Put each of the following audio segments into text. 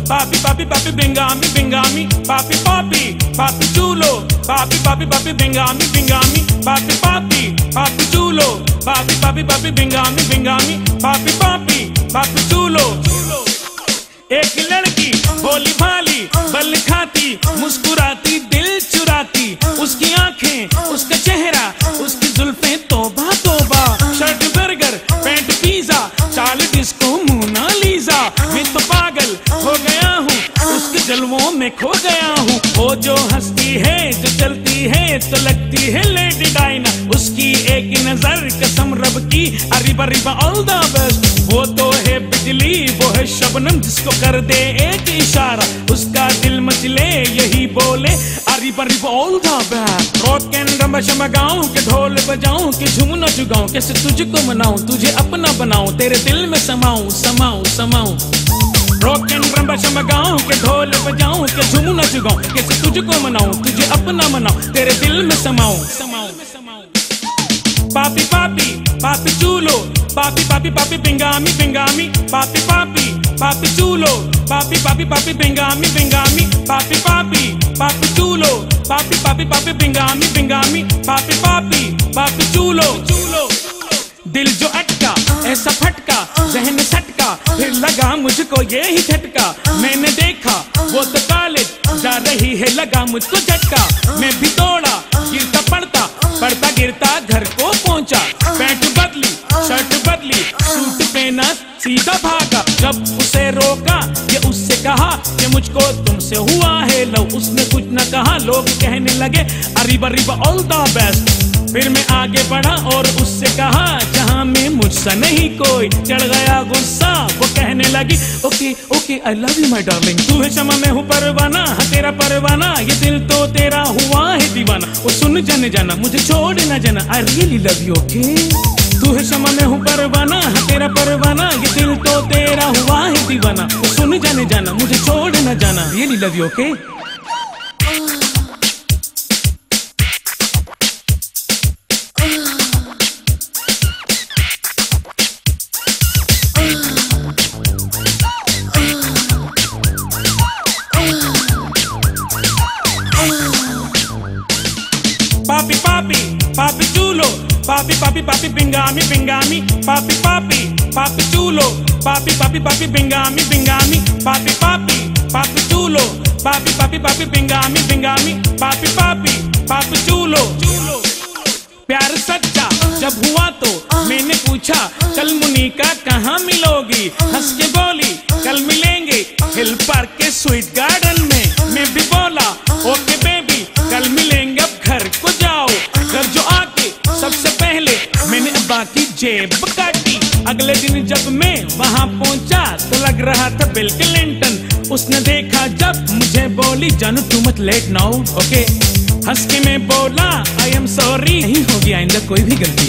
papi papi papi bingami bingami, papi papi papi chulo, papi papi papi bingami bingami, papi papi papi chulo, papi papi papi bingami bingami, papi papi papi chulo। एक लड़की भोली भाली बल खाती मुस्कुराती दिल चुराती, उसकी आंखें उसका चेहरा उसकी जुल्फें तौबा तौबा, शर्ट बर्गर पैंट पिज्जा चाल डिस्को मोनालिसा, मैं तो पागल हो गया हूँ उसके जलवों में खो गया हूँ। वो जो हंसती है जो चलती है तो लगती है लेडी डायना, उसकी एक नजर कसम रब की अरिबा रिबा ऑल द बेस्ट। वो तो है बिजली वो है शबनम जिसको कर दे एक इशारा उसका दिल मचले यही बोले अरिबा रिबा all the best. Rock and rumba शंबा गाऊं के ढोल बजाऊं के झूमना जुगाऊं, कैसे तुझको मनाऊं तुझे अपना बनाऊं तेरे दिल में समाऊं समाऊं समाऊं। रॉक एंड रंबा शंबा गाऊं के ढोल बजाऊं के झूमना जुगाऊं, कैसे तुझको मनाऊं तुझे अपना बनाऊं तेरे दिल में समाऊं समाऊं समाऊं। पापी पापी papi chulo, papi papi papi bingami bingami, papi papi papi chulo, papi papi papi bingami bingami, papi papi papi chulo, papi papi papi bingami bingami, papi papi papi chulo chulo। दिल जो अटका ऐसा फटका जहन सटका फिर लगा मुझको ये ही झटका, मैंने देखा वो तो कॉलेज जा रही है लगा मुझको झटका, मैं भी दौड़ा गिरता पड़ता पड़ता गिरता घर को पहुंचा, पैंट बदली शर्ट बदली सूट पहना सीधा भागा, जब उसे रोका ये उससे कहा कि मुझको तुमसे हुआ है लव, उसने कुछ न कहा लोग कहने लगे अरिबा रिबा ऑल द बेस्ट। फिर मैं आगे बढ़ा और उससे कहा जहां में मुझसा नहीं कोई, चढ़ गया गुस्सा वो कहने लगी okay okay I love you my darling, तू है शमा मैं हूँ परवाना, हाँ तेरा परवाना ये दिल तो तेरा हुआ है दीवाना, वो सुन जाने जाना मुझे छोड़ न जाना I really love you okay. तू है शमा मैं हूँ परवाना हाँ तेरा परवाना ये दिल तो तेरा हुआ है दीवाना, वो सुन जाने जाना मुझे छोड़ न जाना really love you okay. Papi papi papi chulo, papi papi papi bingami bingami, papi papi papi chulo, papi papi papi bingami bingami, papi papi papi chulo, papi papi papi bingami bingami, papi papi papi chulo chulo। प्यार सच्चा जब हुआ तो मैंने पूछा कल मुनीका कहाँ मिलोगी, हंस के बोली कल मिलेंगे हिल पार्क के स्वीट गार्डन में, मैं भी बोला ओके बेबी कल मिलेंगे अब घर को जाओ, घर जो आके सबसे पहले मैंने अब्बा की जेब काटी। अगले दिन जब मैं वहाँ पहुँचा तो लग रहा था बिल क्लिंटन, उसने देखा जब मुझे बोली जानू too much late now okay, हंस के मैं बोला आई एम सॉरी नहीं होगी आइंदा कोई भी गलती,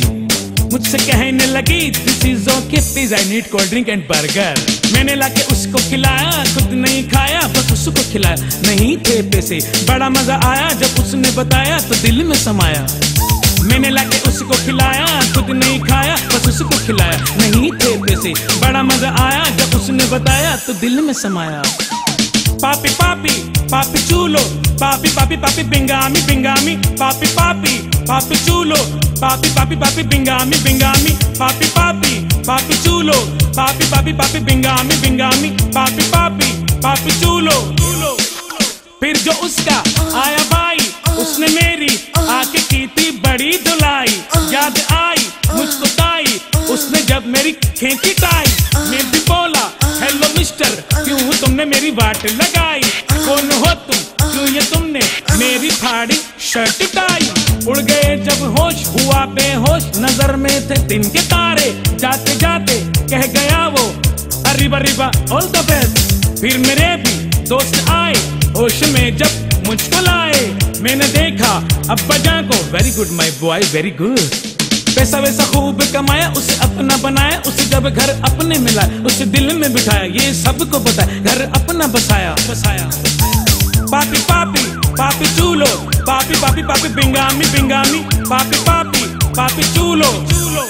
मुझसे कहने लगी this is okay please I need cold drink and burger, मैंने लाके उसको खिलाया खुद नहीं खाया बस उसको खिलाया, नहीं थे पैसे बड़ा मजा आया जब उसने बताया तो दिल में समाया, मैंने लाके उसको खिलाया खुद नहीं खाया बस उसको खिलाया, नहीं थे पैसे बड़ा मजा आया जब उसने बताया तो दिल में समाया। पापी पापी पापी चूलो, पापी पापी पापी बिंगामी बिंगामी, पापी पापी पापी चूलो, पापी पापी पापी बिंगामी बिंगामी, पापी पापी पापी चूलो, पापी पापी पापी बिंगामी बिंगामी, पापी पापी पापी चूलो चूलो। फिर जो उसका आया भाई उसने मेरी आके की थी बड़ी धुलाई, याद आई मुझको ताई उसने जब मेरी खींची टाई, मैं भी बोला हेलो मिस्टर क्यों तुमने मेरी वाट लगाई, कौन हो तुम क्यों ये तुमने मेरी फाड़ी शर्ट टाई, उड़ गए जब होश हुआ बेहोश नजर में थे दिन के तारे, जाते जाते कह गया वो अरिबा रिबा ऑल द बेस्ट। फिर मेरे भी दोस्त आए होश में जब मुझको लाए, मैंने देखा अब्बा जान को very good my boy very good, पैसा वैसा खूब कमाया उसे अपना बनाया, उसे जब घर अपने मिला उसे दिल में बिठाया, ये सबको बताया घर अपना बसाया बसाया। पापी पापी पापी चूलो, पापी पापी पापी बिंगामी बिंगामी, पापी पापी पापी चूलो चूलो।